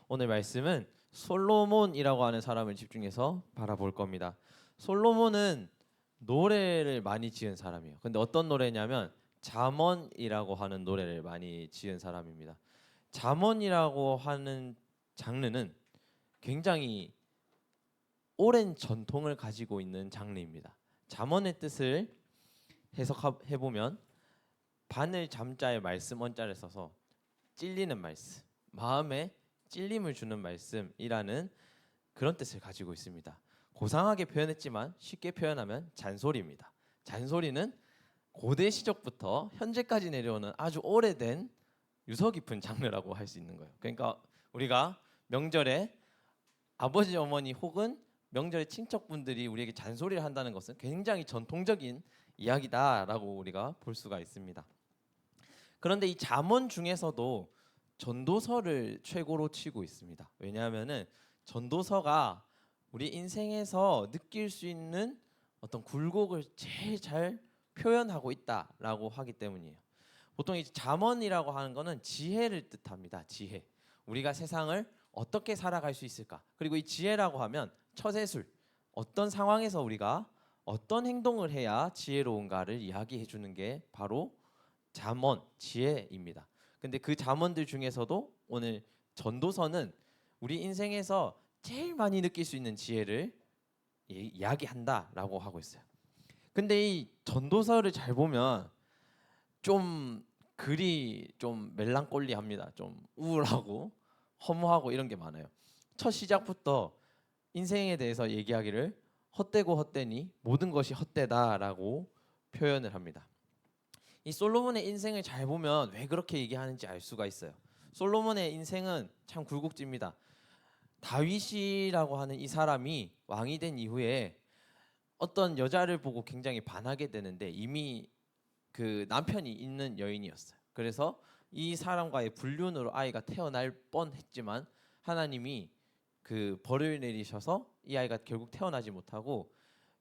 오늘 말씀은 솔로몬이라고 하는 사람을 집중해서 바라볼 겁니다. 솔로몬은 노래를 많이 지은 사람이에요. 근데 어떤 노래냐면 잠언이라고 하는 노래를 많이 지은 사람입니다. 잠언이라고 하는 장르는 굉장히 오랜 전통을 가지고 있는 장르입니다. 잠언의 뜻을 해석해 보면 바늘 잠자의 말씀 원자를 써서 찔리는 말씀, 마음에 찔림을 주는 말씀이라는 그런 뜻을 가지고 있습니다. 고상하게 표현했지만 쉽게 표현하면 잔소리입니다. 잔소리는 고대 시절부터 현재까지 내려오는 아주 오래된 유서 깊은 장르라고 할 수 있는 거예요. 그러니까 우리가 명절에 아버지 어머니 혹은 명절에 친척분들이 우리에게 잔소리를 한다는 것은 굉장히 전통적인 이야기다라고 우리가 볼 수가 있습니다. 그런데 이 잠언 중에서도 전도서를 최고로 치고 있습니다. 왜냐하면은 전도서가 우리 인생에서 느낄 수 있는 어떤 굴곡을 제일 잘 표현하고 있다라고 하기 때문이에요. 보통 이 잠언이라고 하는 거는 지혜를 뜻합니다. 지혜. 우리가 세상을 어떻게 살아갈 수 있을까? 그리고 이 지혜라고 하면 처세술. 어떤 상황에서 우리가 어떤 행동을 해야 지혜로운가를 이야기해 주는 게 바로 잠언, 지혜입니다. 근데 그 잠언들 중에서도 오늘 전도서는 우리 인생에서 제일 많이 느낄 수 있는 지혜를 이야기한다라고 하고 있어요. 근데 이 전도서를 잘 보면 좀 글이 좀 멜랑콜리합니다. 좀 우울하고 허무하고 이런 게 많아요. 첫 시작부터 인생에 대해서 얘기하기를 헛되고 헛되니 모든 것이 헛되다라고 표현을 합니다. 이 솔로몬의 인생을 잘 보면 왜 그렇게 얘기하는지 알 수가 있어요. 솔로몬의 인생은 참 굴곡집니다. 다윗이라고 하는 이 사람이 왕이 된 이후에 어떤 여자를 보고 굉장히 반하게 되는데 이미 그 남편이 있는 여인이었어요. 그래서 이 사람과의 불륜으로 아이가 태어날 뻔했지만 하나님이 그 벌을 내리셔서 이 아이가 결국 태어나지 못하고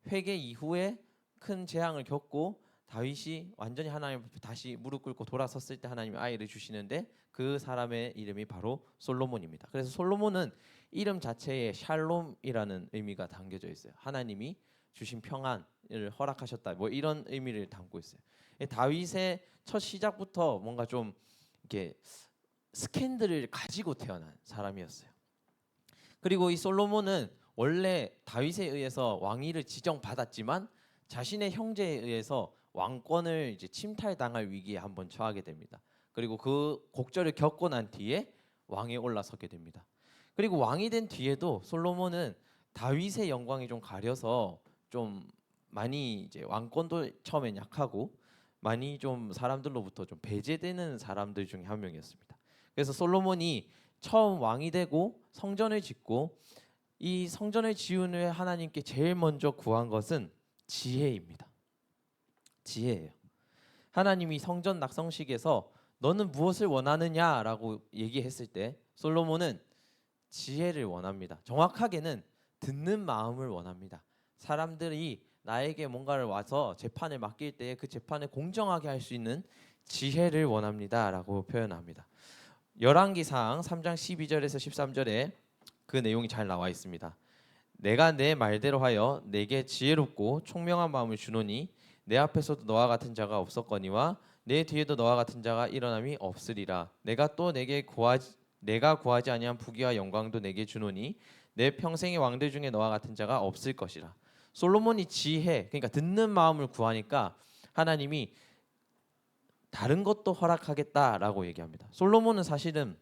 회개 이후에 큰 재앙을 겪고 다윗이 완전히 하나님 앞에 다시 무릎 꿇고 돌아섰을 때 하나님이 아이를 주시는데 그 사람의 이름이 바로 솔로몬입니다. 그래서 솔로몬은 이름 자체에 샬롬이라는 의미가 담겨져 있어요. 하나님이 주신 평안을 허락하셨다. 뭐 이런 의미를 담고 있어요. 다윗의 첫 시작부터 뭔가 좀 이렇게 스캔들을 가지고 태어난 사람이었어요. 그리고 이 솔로몬은 원래 다윗에 의해서 왕위를 지정받았지만 자신의 형제에 의해서 왕권을 이제 침탈당할 위기에 한번 처하게 됩니다. 그리고 그 곡절을 겪고 난 뒤에 왕에 올라서게 됩니다. 그리고 왕이 된 뒤에도 솔로몬은 다윗의 영광이 좀 가려서 좀 많이 이제 왕권도 처음엔 약하고 많이 좀 사람들로부터 좀 배제되는 사람들 중에 한 명이었습니다. 그래서 솔로몬이 처음 왕이 되고 성전을 짓고 이 성전을 지은 후에 하나님께 제일 먼저 구한 것은 지혜입니다. 지혜예요. 하나님이 성전 낙성식에서 너는 무엇을 원하느냐라고 얘기했을 때 솔로몬은 지혜를 원합니다. 정확하게는 듣는 마음을 원합니다. 사람들이 나에게 뭔가를 와서 재판을 맡길 때 그 재판을 공정하게 할 수 있는 지혜를 원합니다라고 표현합니다. 열왕기상 3장 12절에서 13절에 그 내용이 잘 나와 있습니다. 내가 내 말대로 하여 내게 지혜롭고 총명한 마음을 주노니 내 앞에서도 너와 같은 자가 없었거니와 내 뒤에도 너와 같은 자가 일어남이 없으리라. 내가 구하지 아니한 부귀와 영광도 내게 주노니 내 평생의 왕들 중에 너와 같은 자가 없을 것이라. 솔로몬이 지혜, 그러니까 듣는 마음을 구하니까 하나님이 다른 것도 허락하겠다라고 얘기합니다. 솔로몬은 사실은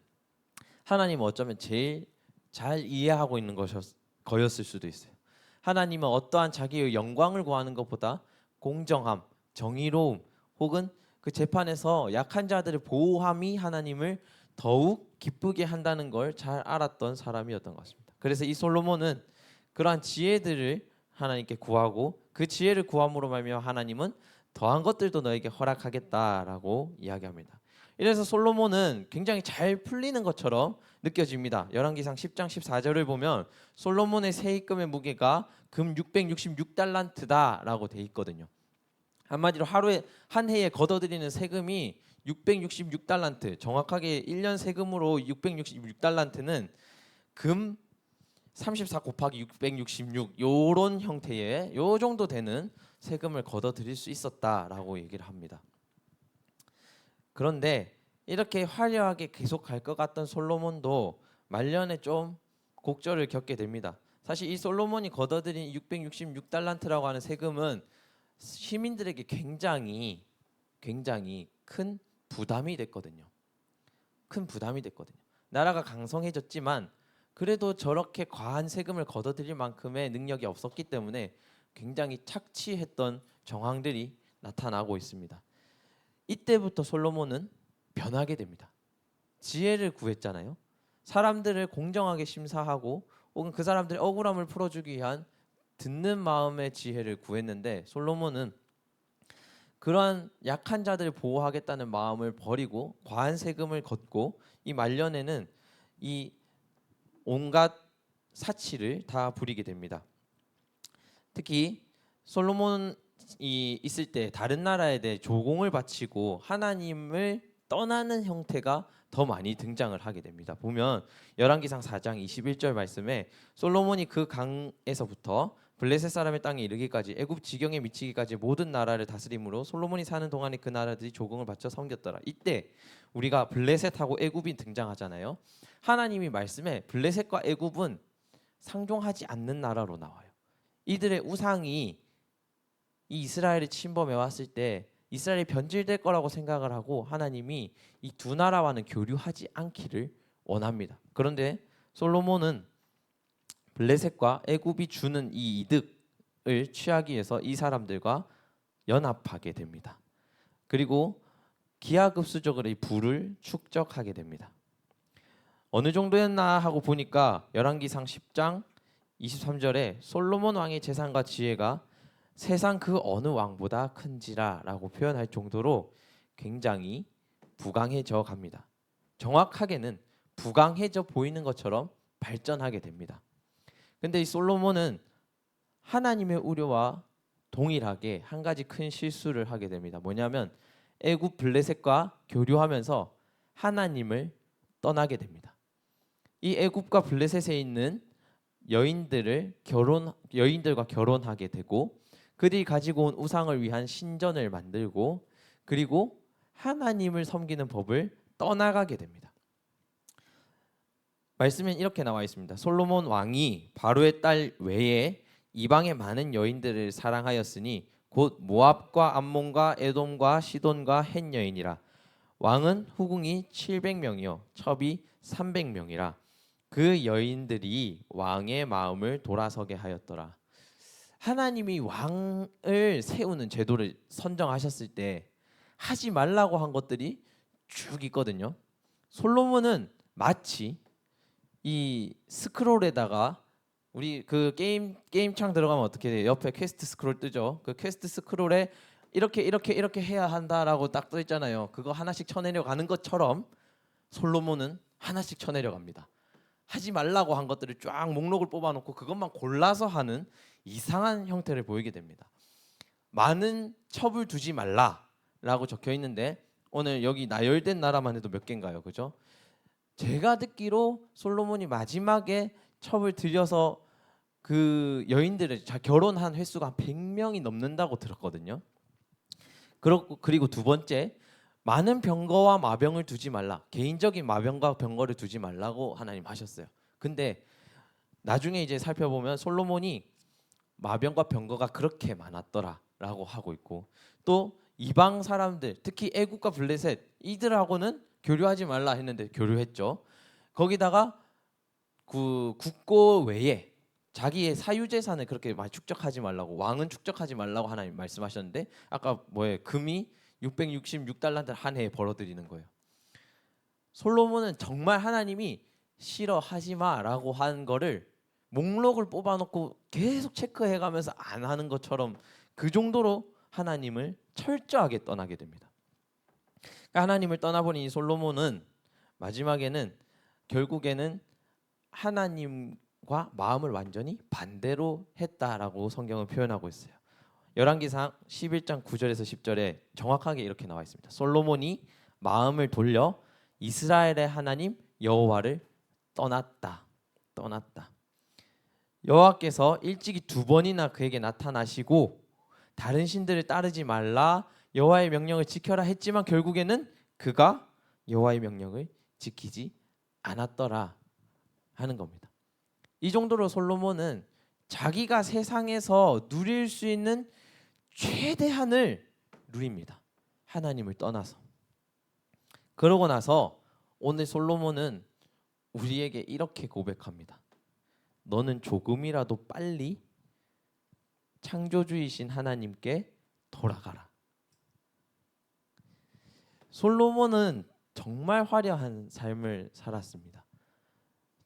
하나님을 어쩌면 제일 잘 이해하고 있는 거였을 수도 있어요. 하나님은 어떠한 자기의 영광을 구하는 것보다 공정함, 정의로움 혹은 그 재판에서 약한 자들을 보호함이 하나님을 더욱 기쁘게 한다는 걸 잘 알았던 사람이었던 것 같습니다. 그래서 이 솔로몬은 그러한 지혜들을 하나님께 구하고 그 지혜를 구함으로 말미암아 하나님은 더한 것들도 너에게 허락하겠다라고 이야기합니다. 이래서 솔로몬은 굉장히 잘 풀리는 것처럼 느껴집니다. 열왕기상 10장 14절을 보면 솔로몬의 세입금의 무게가 금 666달란트다라고 돼 있거든요. 한마디로 하루에 한 해에 걷어들이는 세금이 666달란트, 정확하게 1년 세금으로 666달란트는 금 34 곱하기 666 요런 형태의 요 정도 되는 세금을 걷어 들일 수 있었다라고 얘기를 합니다. 그런데 이렇게 화려하게 계속 갈 것 같던 솔로몬도 말년에 좀 곡절을 겪게 됩니다. 사실 이 솔로몬이 걷어들인 666달란트라고 하는 세금은 시민들에게 굉장히 큰 부담이 됐거든요. 큰 부담이 됐거든요. 나라가 강성해졌지만 그래도 저렇게 과한 세금을 걷어들일 만큼의 능력이 없었기 때문에 굉장히 착취했던 정황들이 나타나고 있습니다. 이때부터 솔로몬은 변하게 됩니다. 지혜를 구했잖아요. 사람들을 공정하게 심사하고 혹은 그 사람들의 억울함을 풀어주기 위한 듣는 마음의 지혜를 구했는데 솔로몬은 그러한 약한 자들을 보호하겠다는 마음을 버리고 과한 세금을 걷고 이 말년에는 이 온갖 사치를 다 부리게 됩니다. 특히 솔로몬이 있을 때 다른 나라에 대해 조공을 바치고 하나님을 떠나는 형태가 더 많이 등장을 하게 됩니다. 보면 열왕기상 4장 21절 말씀에 솔로몬이 그 강에서부터 블레셋 사람의 땅에 이르기까지 애굽 지경에 미치기까지 모든 나라를 다스림으로 솔로몬이 사는 동안에 그 나라들이 조공을 바쳐 섬겼더라. 이때 우리가 블레셋하고 애굽이 등장하잖아요. 하나님이 말씀에 블레셋과 애굽은 상종하지 않는 나라로 나와요. 이들의 우상이 이 이스라엘이 침범해 왔을 때 이스라엘이 변질될 거라고 생각을 하고 하나님이 이 두 나라와는 교류하지 않기를 원합니다. 그런데 솔로몬은 블레셋과 애굽이 주는 이 이득을 취하기 위해서 이 사람들과 연합하게 됩니다. 그리고 기하급수적으로 이 부를 축적하게 됩니다. 어느 정도였나 하고 보니까 열왕기상 10장 23절에 솔로몬 왕의 재산과 지혜가 세상 그 어느 왕보다 큰지라라고 표현할 정도로 굉장히 부강해져 갑니다. 정확하게는 부강해져 보이는 것처럼 발전하게 됩니다. 근데 이 솔로몬은 하나님의 우려와 동일하게 한 가지 큰 실수를 하게 됩니다. 뭐냐면 애굽 블레셋과 교류하면서 하나님을 떠나게 됩니다. 이 애굽과 블레셋에 있는 여인들과 결혼하게 되고 그들이 가지고 온 우상을 위한 신전을 만들고 그리고 하나님을 섬기는 법을 떠나가게 됩니다. 말씀엔 이렇게 나와 있습니다. 솔로몬 왕이 바로의 딸 외에 이방의 많은 여인들을 사랑하였으니 곧 모압과 암몬과 에돔과 시돈과 헷 여인이라. 왕은 후궁이 700명이요 첩이 300명이라. 그 여인들이 왕의 마음을 돌아서게 하였더라. 하나님이 왕을 세우는 제도를 선정하셨을 때 하지 말라고 한 것들이 쭉 있거든요. 솔로몬은 마치 이 스크롤에다가 우리 그 게임창 들어가면 어떻게 돼요? 옆에 퀘스트 스크롤 뜨죠. 그 퀘스트 스크롤에 이렇게 해야 한다라고 딱 떠 있잖아요. 그거 하나씩 쳐내려 가는 것처럼 솔로몬은 하나씩 쳐내려 갑니다. 하지 말라고 한 것들을 쫙 목록을 뽑아놓고 그것만 골라서 하는 이상한 형태를 보이게 됩니다. 많은 첩을 두지 말라라고 적혀 있는데 오늘 여기 나열된 나라만 해도 몇 개인가요, 그죠? 제가 듣기로 솔로몬이 마지막에 첩을 들여서 그 여인들을 결혼한 횟수가 한 100명이 넘는다고 들었거든요. 그리고 두 번째, 많은 병거와 마병을 두지 말라. 개인적인 마병과 병거를 두지 말라고 하나님 하셨어요. 근데 나중에 이제 살펴보면 솔로몬이 마병과 병거가 그렇게 많았더라라고 하고 있고 또 이방 사람들 특히 애국과 블레셋 이들하고는 교류하지 말라 했는데 교류했죠. 거기다가 그 국고 외에 자기의 사유재산을 그렇게 많이 축적하지 말라고 왕은 축적하지 말라고 하나님 말씀하셨는데 아까 뭐예요? 금이 666달란트 한 해에 벌어들이는 거예요. 솔로몬은 정말 하나님이 싫어하지 마라고 한 거를 목록을 뽑아놓고 계속 체크해가면서 안 하는 것처럼 그 정도로 하나님을 철저하게 떠나게 됩니다. 그러니까 하나님을 떠나버린 이 솔로몬은 마지막에는 결국에는 하나님과 마음을 완전히 반대로 했다라고 성경은 표현하고 있어요. 열왕기상 11장 9절에서 10절에 정확하게 이렇게 나와 있습니다. 솔로몬이 마음을 돌려 이스라엘의 하나님 여호와를 떠났다. 떠났다. 여호와께서 일찍이 2번이나 그에게 나타나시고 다른 신들을 따르지 말라 여호와의 명령을 지켜라 했지만 결국에는 그가 여호와의 명령을 지키지 않았더라 하는 겁니다. 이 정도로 솔로몬은 자기가 세상에서 누릴 수 있는 최대한을 누립니다. 하나님을 떠나서. 그러고 나서 오늘 솔로몬은 우리에게 이렇게 고백합니다. 너는 조금이라도 빨리 창조주이신 하나님께 돌아가라. 솔로몬은 정말 화려한 삶을 살았습니다.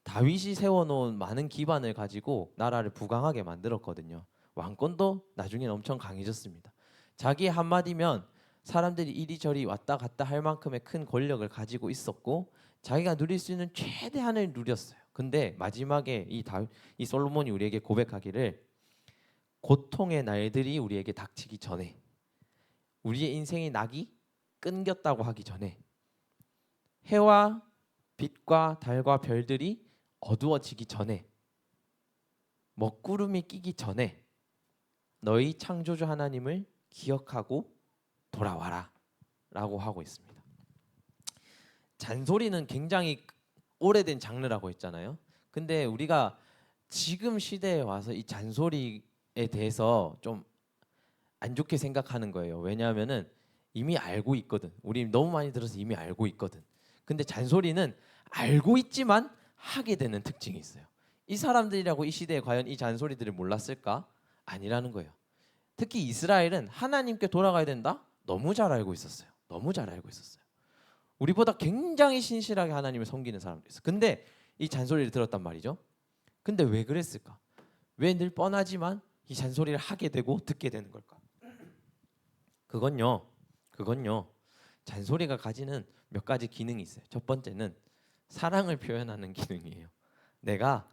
다윗이 세워놓은 많은 기반을 가지고 나라를 부강하게 만들었거든요. 왕권도 나중엔 엄청 강해졌습니다. 자기 한마디면 사람들이 이리저리 왔다 갔다 할 만큼의 큰 권력을 가지고 있었고 자기가 누릴 수 있는 최대한을 누렸어요. 근데 마지막에 이 솔로몬이 우리에게 고백하기를 고통의 날들이 우리에게 닥치기 전에 우리의 인생의 낙이 끊겼다고 하기 전에 해와 빛과 달과 별들이 어두워지기 전에 먹구름이 끼기 전에 너희 창조주 하나님을 기억하고 돌아와라 라고 하고 있습니다. 잔소리는 굉장히 오래된 장르라고 했잖아요. 근데 우리가 지금 시대에 와서 이 잔소리에 대해서 좀 안 좋게 생각하는 거예요. 왜냐하면은 이미 알고 있거든. 우리 너무 많이 들어서 이미 알고 있거든. 근데 잔소리는 알고 있지만 하게 되는 특징이 있어요. 이 사람들이라고 이 시대에 과연 이 잔소리들을 몰랐을까? 아니라는 거예요. 특히 이스라엘은 하나님께 돌아가야 된다? 너무 잘 알고 있었어요. 너무 잘 알고 있었어요. 우리보다 굉장히 신실하게 하나님을 섬기는 사람도 있어요. 근데 이 잔소리를 들었단 말이죠. 근데 왜 그랬을까? 왜 늘 뻔하지만 이 잔소리를 하게 되고 듣게 되는 걸까? 그건요. 잔소리가 가지는 몇 가지 기능이 있어요. 첫 번째는 사랑을 표현하는 기능이에요. 내가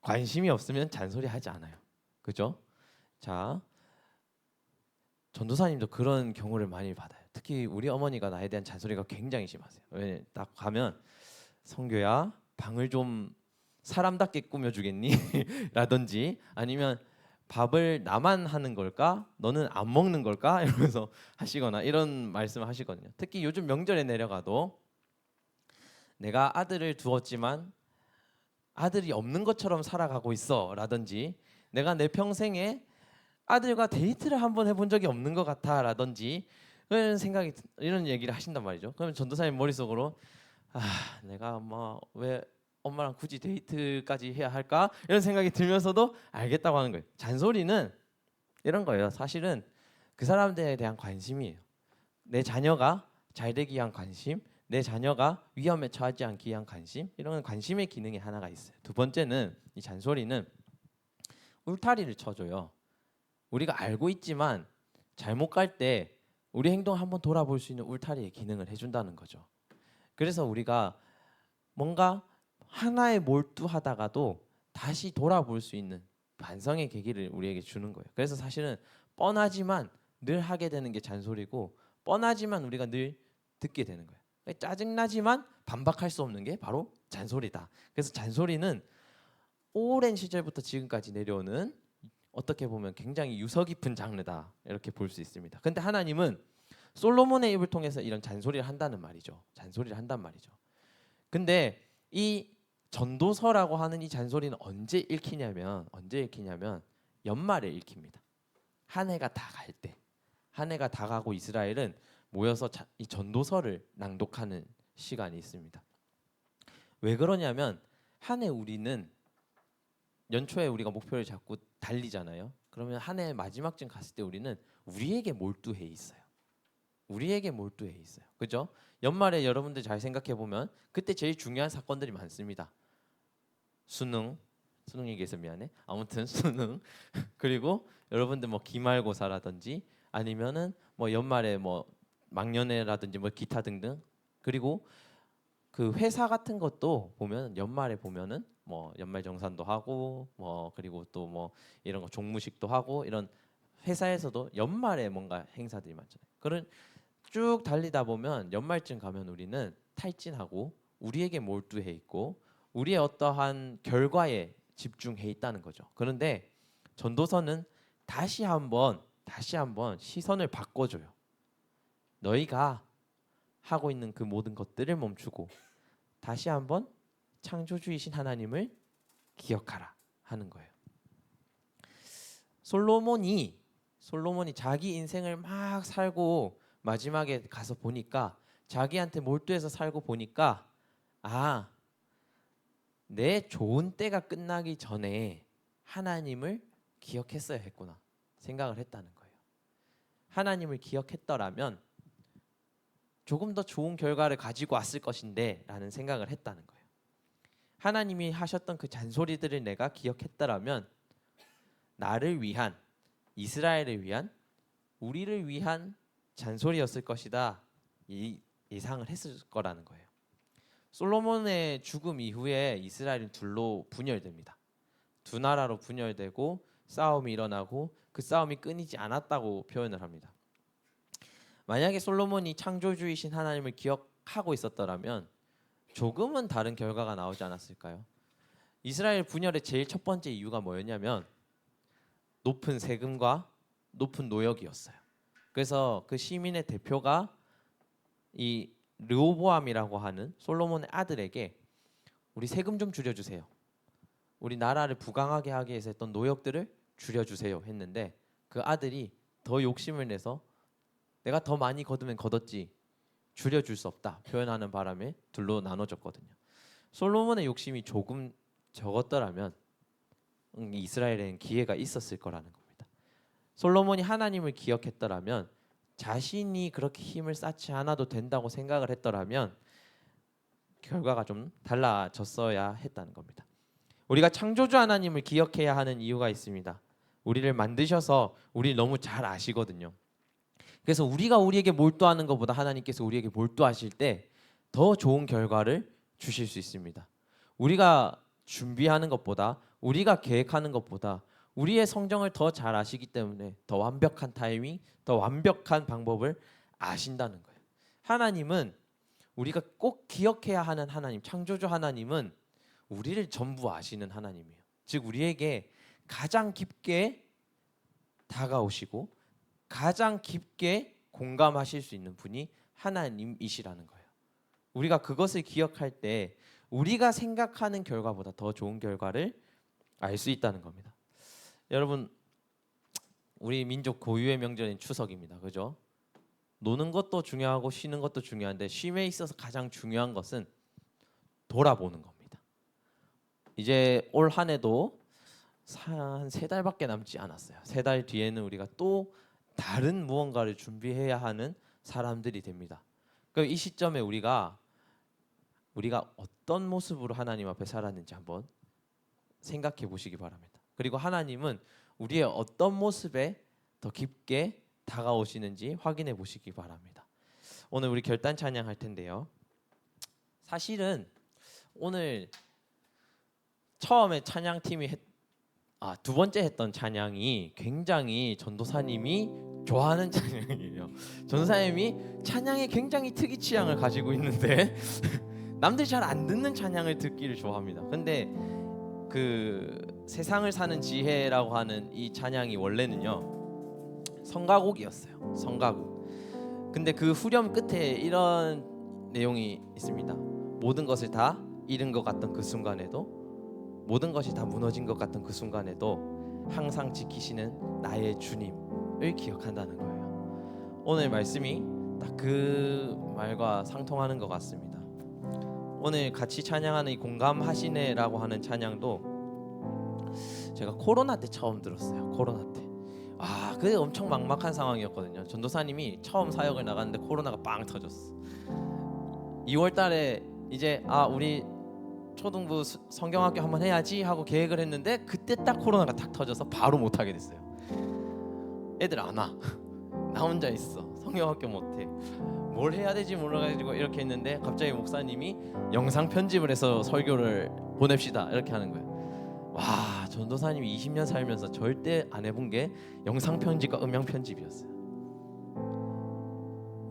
관심이 없으면 잔소리 하지 않아요. 그죠? 자, 전도사님도 그런 경우를 많이 받아요. 특히 우리 어머니가 나에 대한 잔소리가 굉장히 심하세요. 왜 딱 가면 성교야 방을 좀 사람답게 꾸며주겠니? 라든지 아니면 밥을 나만 하는 걸까? 너는 안 먹는 걸까? 이러면서 하시거나 이런 말씀을 하시거든요. 특히 요즘 명절에 내려가도 내가 아들을 두었지만 아들이 없는 것처럼 살아가고 있어 라든지 내가 내 평생에 아들과 데이트를 한번 해본 적이 없는 것 같아 라든지 이런 얘기를 하신단 말이죠. 그러면 전도사님 머릿속으로 내가 뭐 왜 엄마랑 굳이 데이트까지 해야 할까? 이런 생각이 들면서도 알겠다고 하는 거예요. 잔소리는 이런 거예요. 사실은 그 사람들에 대한 관심이에요. 내 자녀가 잘 되기 위한 관심, 내 자녀가 위험에 처하지 않기 위한 관심, 이런 관심의 기능이 하나가 있어요. 두 번째는 이 잔소리는 울타리를 쳐줘요. 우리가 알고 있지만 잘못 갈 때 우리 행동을 한번 돌아볼 수 있는 울타리의 기능을 해준다는 거죠. 그래서 우리가 뭔가 하나에 몰두하다가도 다시 돌아볼 수 있는 반성의 계기를 우리에게 주는 거예요. 그래서 사실은 뻔하지만 늘 하게 되는 게 잔소리고 뻔하지만 우리가 늘 듣게 되는 거예요. 짜증나지만 반박할 수 없는 게 바로 잔소리다. 그래서 잔소리는 오랜 시절부터 지금까지 내려오는 어떻게 보면 굉장히 유서 깊은 장르다 이렇게 볼 수 있습니다. 근데 하나님은 솔로몬의 입을 통해서 이런 잔소리를 한다는 말이죠. 잔소리를 한단 말이죠. 근데 이 전도서라고 하는 이 잔소리는 언제 읽히냐면 연말에 읽힙니다. 한 해가 다 갈 때, 한 해가 다 가고 이스라엘은 모여서 이 전도서를 낭독하는 시간이 있습니다. 왜 그러냐면 한 해 우리는 연초에 우리가 목표를 잡고 달리잖아요. 그러면 한 해 마지막쯤 갔을 때 우리는 우리에게 몰두해 있어요. 우리에게 몰두해 있어요. 그죠? 연말에 여러분들 잘 생각해 보면 그때 제일 중요한 사건들이 많습니다. 수능 얘기해서 미안해. 아무튼 수능 그리고 여러분들 뭐 기말고사라든지 아니면은 뭐 연말에 뭐 막년회라든지 뭐 기타 등등 그리고 그 회사 같은 것도 보면 연말에 보면은 뭐 연말정산도 하고 뭐 그리고 또 뭐 이런 거 종무식도 하고 이런 회사에서도 연말에 뭔가 행사들이 많잖아요. 그런 쭉 달리다 보면 연말쯤 가면 우리는 탈진하고 우리에게 몰두해 있고 우리의 어떠한 결과에 집중해 있다는 거죠. 그런데 전도서는 다시 한번 시선을 바꿔줘요. 너희가 하고 있는 그 모든 것들을 멈추고 다시 한번 창조주이신 하나님을 기억하라 하는 거예요. 솔로몬이 자기 인생을 막 살고 마지막에 가서 보니까 자기한테 몰두해서 살고 보니까 내 좋은 때가 끝나기 전에 하나님을 기억했어야 했구나 생각을 했다는 거예요. 하나님을 기억했더라면 조금 더 좋은 결과를 가지고 왔을 것인데 라는 생각을 했다는 거예요. 하나님이 하셨던 그 잔소리들을 내가 기억했더라면 나를 위한, 이스라엘을 위한, 우리를 위한 잔소리였을 것이다 예상을 했을 거라는 거예요. 솔로몬의 죽음 이후에 이스라엘은 둘로 분열됩니다. 두 나라로 분열되고 싸움이 일어나고 그 싸움이 끊이지 않았다고 표현을 합니다. 만약에 솔로몬이 창조주이신 하나님을 기억하고 있었더라면 조금은 다른 결과가 나오지 않았을까요? 이스라엘 분열의 제일 첫 번째 이유가 뭐였냐면 높은 세금과 높은 노역이었어요. 그래서 그 시민의 대표가 이 르호보암이라고 하는 솔로몬의 아들에게 우리 세금 좀 줄여주세요. 우리 나라를 부강하게 하기 위해서 했던 노역들을 줄여주세요 했는데 그 아들이 더 욕심을 내서 내가 더 많이 거두면 거뒀지 줄여줄 수 없다 표현하는 바람에 둘로 나눠졌거든요. 솔로몬의 욕심이 조금 적었더라면 이스라엘에는 기회가 있었을 거라는 겁니다. 솔로몬이 하나님을 기억했더라면 자신이 그렇게 힘을 쌓지 않아도 된다고 생각을 했더라면 결과가 좀 달라졌어야 했다는 겁니다. 우리가 창조주 하나님을 기억해야 하는 이유가 있습니다. 우리를 만드셔서 우리를 너무 잘 아시거든요. 그래서 우리가 우리에게 몰두하는 것보다 하나님께서 우리에게 몰두하실 때 더 좋은 결과를 주실 수 있습니다. 우리가 준비하는 것보다 우리가 계획하는 것보다 우리의 성정을 더 잘 아시기 때문에 더 완벽한 타이밍, 더 완벽한 방법을 아신다는 거예요. 하나님은 우리가 꼭 기억해야 하는 하나님, 창조주 하나님은 우리를 전부 아시는 하나님이에요. 즉 우리에게 가장 깊게 다가오시고 가장 깊게 공감하실 수 있는 분이 하나님이시라는 거예요. 우리가 그것을 기억할 때 우리가 생각하는 결과보다 더 좋은 결과를 알 수 있다는 겁니다. 여러분, 우리 민족 고유의 명절인 추석입니다. 그죠? 노는 것도 중요하고 쉬는 것도 중요한데 쉼에 있어서 가장 중요한 것은 돌아보는 겁니다. 이제 올 한 해도 한 3달밖에 남지 않았어요. 3달 뒤에는 우리가 또 다른 무언가를 준비해야 하는 사람들이 됩니다. 그럼 이 시점에 우리가 어떤 모습으로 하나님 앞에 살았는지 한번 생각해 보시기 바랍니다. 그리고 하나님은 우리의 어떤 모습에 더 깊게 다가오시는지 확인해 보시기 바랍니다. 오늘 우리 결단 찬양할 텐데요. 사실은 오늘 처음에 찬양팀이 두 번째 했던 찬양이 굉장히 전도사님이 좋아하는 찬양이에요. 전도사님이 찬양에 굉장히 특이 취향을 가지고 있는데 남들이 잘 안 듣는 찬양을 듣기를 좋아합니다. 근데 그 세상을 사는 지혜라고 하는 이 찬양이 원래는요 성가곡이었어요. 성가곡. 근데 그 후렴 끝에 이런 내용이 있습니다. 모든 것을 다 잃은 것 같던 그 순간에도, 모든 것이 다 무너진 것 같던 그 순간에도 항상 지키시는 나의 주님을 기억한다는 거예요. 오늘 말씀이 딱 그 말과 상통하는 것 같습니다. 오늘 같이 찬양하는 이 공감하시네라고 하는 찬양도 제가 코로나 때 처음 들었어요. 코로나 때. 그게 엄청 막막한 상황이었거든요. 전도사님이 처음 사역을 나갔는데 코로나가 빵 터졌어. 2월 달에 이제 우리 초등부 성경학교 한번 해야지 하고 계획을 했는데 그때 딱 코로나가 탁 터져서 바로 못 하게 됐어요. 애들 안 와. 나 혼자 있어. 성경학교 못 해. 뭘 해야 될지 몰라가지고 이렇게 했는데 갑자기 목사님이 영상 편집을 해서 설교를 보냅시다 이렇게 하는 거예요. 와, 전도사님이 20년 살면서 절대 안 해본 게 영상 편집과 음향 편집이었어요.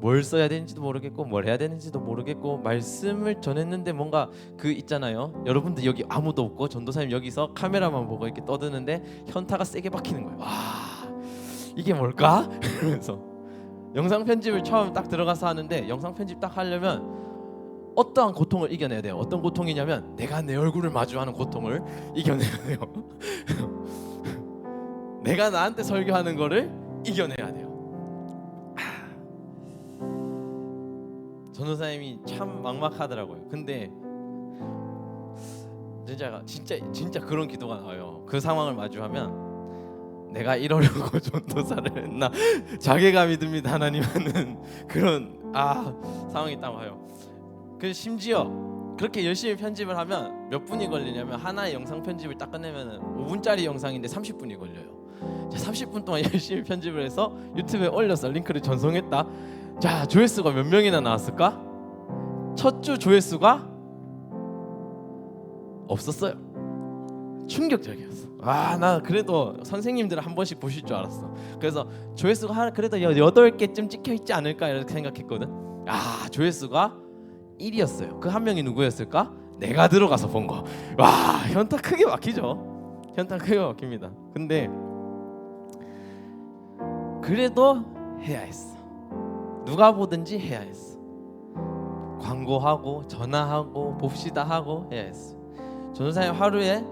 뭘 써야 되는지도 모르겠고 뭘 해야 되는지도 모르겠고 말씀을 전했는데 뭔가 그 있잖아요. 여러분들 여기 아무도 없고 전도사님 여기서 카메라만 보고 이렇게 떠드는데 현타가 세게 박히는 거예요. 와, 이게 뭘까? 이러면서 영상 편집을 처음 딱 들어가서 하는데 영상 편집 딱 하려면 어떠한 고통을 이겨내야 돼요. 어떤 고통이냐면 내가 내 얼굴을 마주하는 고통을 이겨내야 돼요. 내가 나한테 설교하는 거를 이겨내야 돼요. 전도사님이 참 막막하더라고요. 근데 진짜 그런 기도가 나와요. 그 상황을 마주하면 내가 이러려고 전도사를 했나 자괴감이 듭니다. 하나님 하는 그런 상황이 딱 와요. 그 심지어 그렇게 열심히 편집을 하면 몇 분이 걸리냐면 하나의 영상 편집을 딱 끝내면 5분짜리 영상인데 30분이 걸려요. 자, 30분 동안 열심히 편집을 해서 유튜브에 올려서 링크를 전송했다. 자, 조회수가 몇 명이나 나왔을까? 첫 주 조회수가 없었어요. 충격적이었어. 나 그래도 선생님들 한 번씩 보실 줄 알았어. 그래서 조회수가 그래도 8개쯤 찍혀 있지 않을까 이렇게 생각했거든. 조회수가 1이었어요. 그 한 명이 누구였을까? 내가 들어가서 본 거. 와, 현타 크게 막히죠. 현타 크게 막힙니다. 근데 그래도 해야 했어. 누가 보든지 해야 했어. 광고하고 전화하고 봅시다 하고 해야 했어. 전도사님 하루에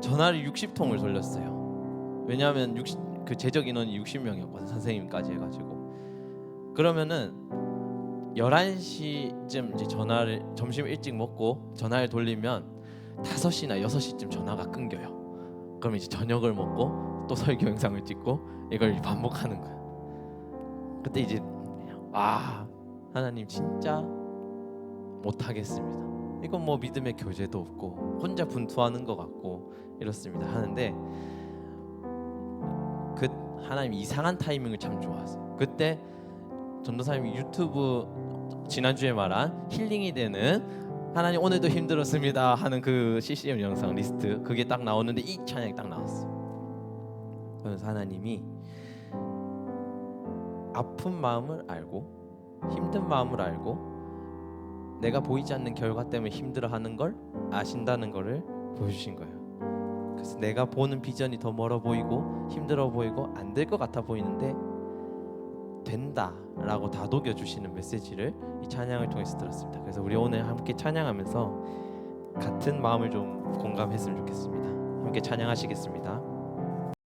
전화를 60통을 돌렸어요. 왜냐하면 그 제적 인원이 60명이었거든. 선생님까지 해가지고. 그러면은 11시쯤 이제 전화를 점심 일찍 먹고 전화를 돌리면 5시나 6시쯤 전화가 끊겨요. 그럼 이제 저녁을 먹고 또 설교 영상을 찍고 이걸 반복하는 거야. 그때 이제 하나님 진짜 못하겠습니다. 이건 뭐 믿음의 교제도 없고 혼자 분투하는 것 같고 이렇습니다 하는데 그 하나님 이상한 타이밍을 참 좋아하세요. 그때 전도사님이 유튜브 지난주에 말한 힐링이 되는 하나님 오늘도 힘들었습니다 하는 그 CCM 영상 리스트 그게 딱 나오는데 이 찬양이 딱 나왔어. 그래서 하나님이 아픈 마음을 알고 힘든 마음을 알고 내가 보이지 않는 결과 때문에 힘들어하는 걸 아신다는 거를 보여주신 거예요. 그래서 내가 보는 비전이 더 멀어 보이고 힘들어 보이고 안 될 것 같아 보이는데 된다라고 다독여 주시는 메시지를 이 찬양을 통해서 들었습니다. 그래서 우리 오늘 함께 찬양하면서 같은 마음을 좀 공감했으면 좋겠습니다. 함께 찬양하시겠습니다.